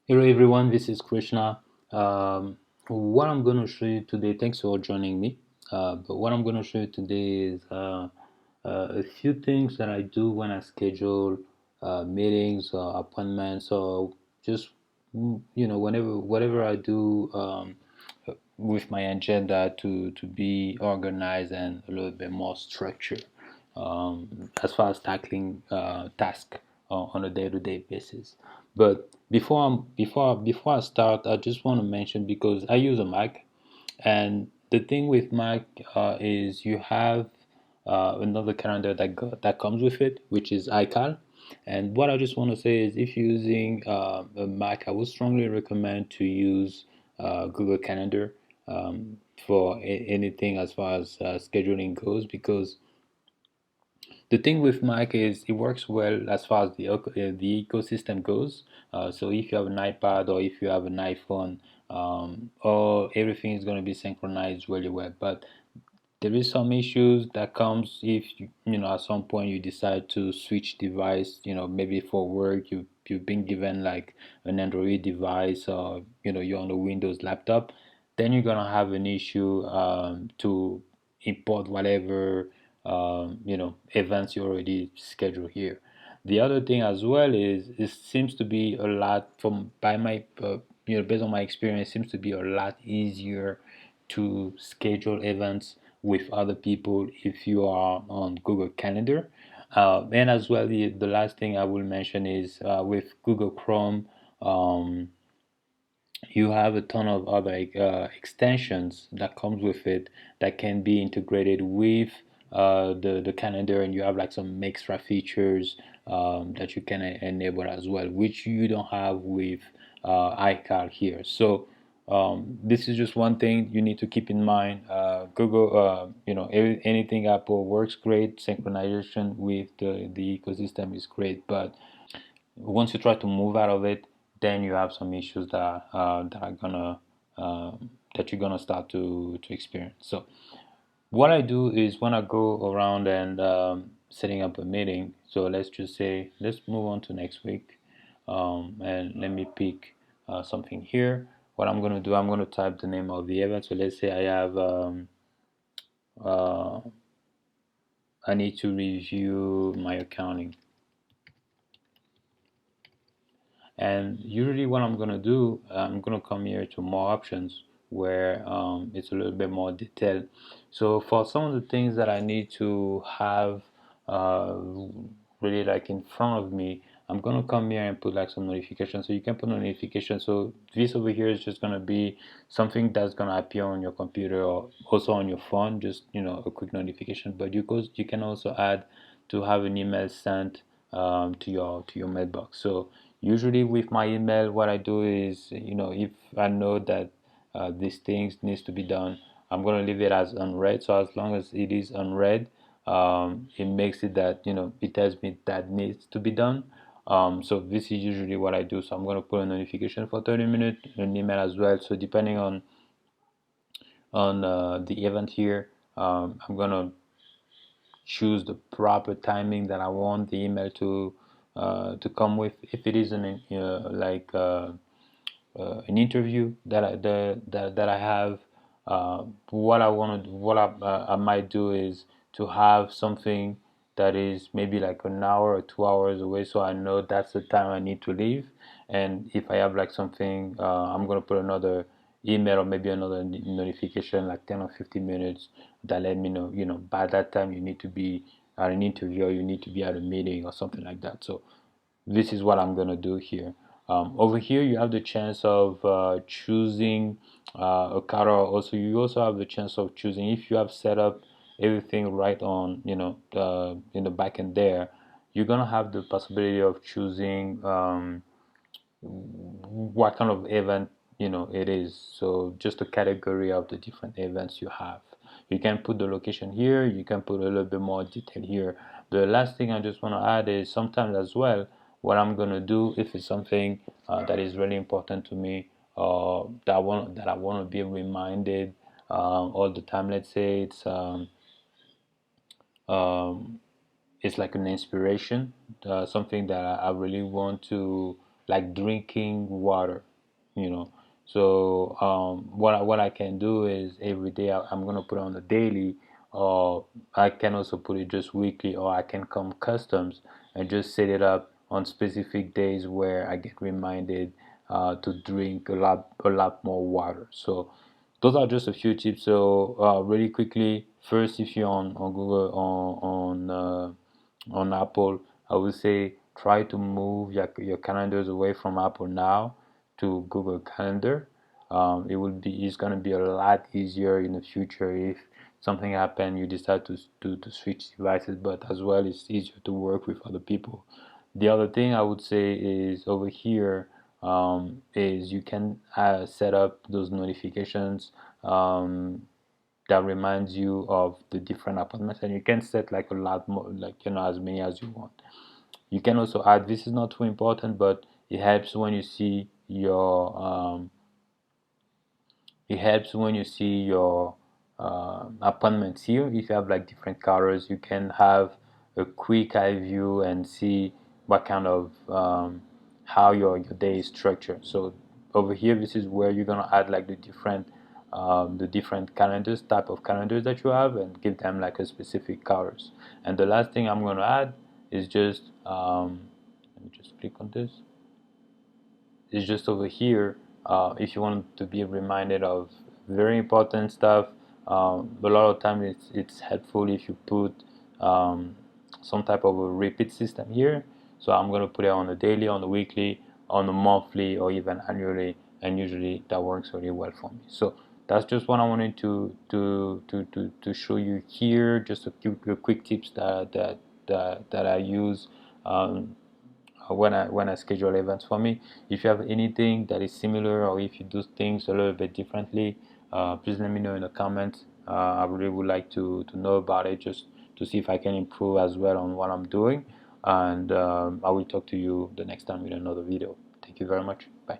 Hello everyone, this is Krishna. What I'm going to show you today, thanks for joining me. But what I'm going to show you today is a few things that I do when I schedule meetings or appointments, or just whenever whatever I do with my agenda to be organized and a little bit more structured as far as tackling tasks on a day-to-day basis. But before I start, I just want to mention, because I use a Mac, and the thing with Mac is you have another calendar that comes with it, which is iCal. And what I just want to say is, if you're using a Mac, I would strongly recommend to use Google Calendar for anything as far as scheduling goes, because the thing with Mac is it works well as far as the ecosystem goes. So if you have an iPad or if you have an iPhone, or everything is going to be synchronized really well. But there is some issues that comes if at some point you decide to switch device. Maybe for work you've been given like an Android device, or you're on a Windows laptop. Then you're gonna have an issue to import whatever events you already scheduled here. The other thing as well is it seems to be a lot from by my based on my experience, seems to be a lot easier to schedule events with other people if you are on Google Calendar. And as well, the last thing I will mention is with Google Chrome, um, you have a ton of other extensions that comes with it that can be integrated with the calendar, and you have like some extra features that you can enable as well, which you don't have with iCal here. So this is just one thing you need to keep in mind. Google, anything Apple works great. Synchronization with the ecosystem is great, but once you try to move out of it, then you have some issues uh, that you're gonna start to experience. So what I do is, when I go around and setting up a meeting. So let's just say, let's move on to next week, and let me pick something here. What I'm gonna do, I'm gonna type the name of the event. So let's say uh, I need to review my accounting. And usually what I'm gonna do, I'm gonna come here to more options, where it's a little bit more detailed. So for some of the things that I need to have uh, really like in front of me, I'm gonna come here and put like some notifications. So you can put a notification. So this over here is just gonna be something that's gonna appear on your computer or also on your phone, just a quick notification. But you can also add to have an email sent to your mailbox. So usually with my email, what I do is, if I know that these things needs to be done, I'm gonna leave it as unread. So as long as it is unread, it makes it that it tells me that needs to be done. So this is usually what I do. So I'm gonna put a notification for 30 minutes, an email as well. So depending on the event here, I'm gonna choose the proper timing that I want the email to come with. If it is an interview that I have, what I want to what I might do is to have something that is maybe like an hour or 2 hours away, so I know that's the time I need to leave. And if I have like something, I'm gonna put another email or maybe another notification like 10 or 15 minutes that let me know, by that time you need to be at an interview, or you need to be at a meeting or something like that. So this is what I'm gonna do here. Over here, you have the chance of choosing a car. Also, you also have the chance of choosing, if you have set up everything right on, in the back end there. You're gonna have the possibility of choosing what kind of event it is. So just a category of the different events you have. You can put the location here. You can put a little bit more detail here. The last thing I just want to add is, sometimes as well, what I'm gonna do, if it's something that is really important to me, that I want to be reminded all the time. Let's say um, it's like an inspiration, something that I really want like drinking water, you know. So what I can do is every day I'm gonna put on a daily, or I can also put it just weekly, or I can come customs and just set it up on specific days where I get reminded to drink a lot more water. So those are just a few tips. So really quickly, first, if you're on Google, on Apple, I would say try to move your calendars away from Apple Now to Google Calendar. It's gonna be a lot easier in the future if something happen, you decide to switch devices, but as well it's easier to work with other people. The other thing I would say is over here, is you can set up those notifications that reminds you of the different appointments, and you can set like a lot more, like as many as you want. You can also add, this is not too important, but it helps when you see your appointments here. If you have like different colors, you can have a quick eye view and see what kind of how your day is structured. So over here, this is where you're gonna add like the different calendars, type of calendars that you have, and give them like a specific colors. And the last thing I'm gonna add is just let me just click on this. It's just over here. If you want to be reminded of very important stuff, a lot of times it's helpful if you put some type of a repeat system here. So I'm going to put it on a daily, on a weekly, on a monthly, or even annually, and usually that works really well for me. So that's just what I wanted to show you here. Just a quick tips that I use. When I schedule events for me. If you have anything that is similar, or if you do things a little bit differently, please let me know in the comments. I really would like to know about it, just to see if I can improve as well on what I'm doing. And I will talk to you the next time with another video. Thank you very much. Bye.